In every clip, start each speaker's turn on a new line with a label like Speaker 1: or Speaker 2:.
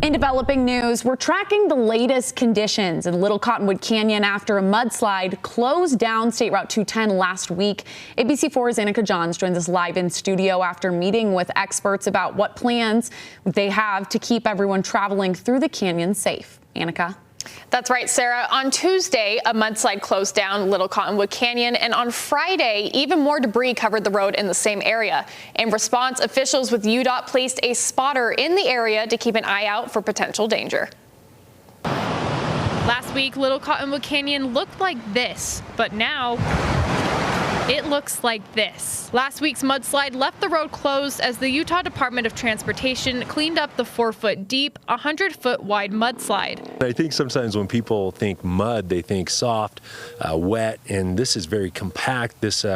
Speaker 1: In developing news, we're tracking the latest conditions in Little Cottonwood Canyon after a mudslide closed down State Route 210 last week. ABC4's Annika Johns joins us live in studio after meeting with experts about what plans they have to keep everyone traveling through the canyon safe. Annika.
Speaker 2: That's right, Sarah. On Tuesday, a mudslide closed down Little Cottonwood Canyon, and on Friday, even more debris covered the road in the same area. In response, officials with UDOT placed a spotter in the area to keep an eye out for potential danger.
Speaker 3: Last week, Little Cottonwood Canyon looked like this, but now it looks like this. Last week's mudslide left the road closed as the Utah Department of Transportation cleaned up the 4-foot deep, 100-foot wide mudslide.
Speaker 4: I think sometimes when people think mud, they think soft, wet, and this is very compact. This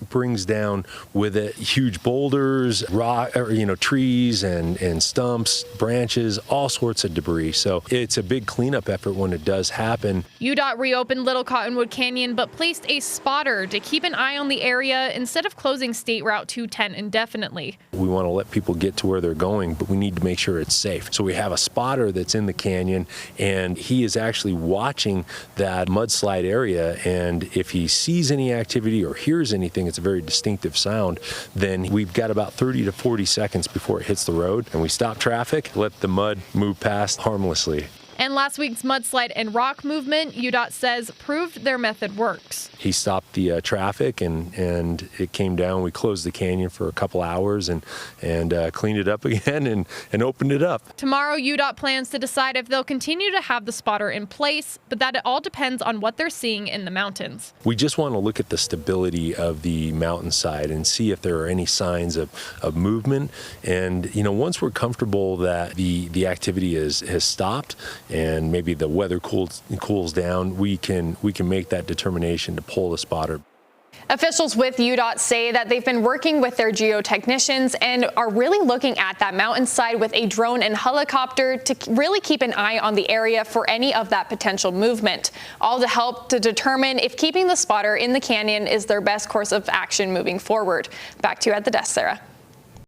Speaker 4: brings down with it huge boulders, rock, trees and stumps, branches, all sorts of debris. So it's a big cleanup effort when it does happen.
Speaker 3: UDOT reopened Little Cottonwood Canyon, but placed a spotter to keep an eye on the area instead of closing State Route 210 indefinitely.
Speaker 4: We want to let people get to where they're going, but we need to make sure it's safe. So we have a spotter that's in the canyon, and he is actually watching that mudslide area, and if he sees any activity or hears anything, it's a very distinctive sound, then we've got about 30 to 40 seconds before it hits the road, and we stop traffic, let the mud move past harmlessly.
Speaker 3: And last week's mudslide and rock movement, UDOT says, proved their method works.
Speaker 4: He stopped the traffic and it came down. We closed the canyon for a couple hours and cleaned it up again and opened it up.
Speaker 3: Tomorrow, UDOT plans to decide if they'll continue to have the spotter in place, but that it all depends on what they're seeing in the mountains.
Speaker 4: We just want to look at the stability of the mountainside and see if there are any signs of movement. And, once we're comfortable that the activity has stopped, and maybe the weather cools down, we can make that determination to pull the spotter.
Speaker 2: Officials with UDOT say that they've been working with their geotechnicians and are really looking at that mountainside with a drone and helicopter to really keep an eye on the area for any of that potential movement, all to help to determine if keeping the spotter in the canyon is their best course of action moving forward. Back to you at the desk, Sarah.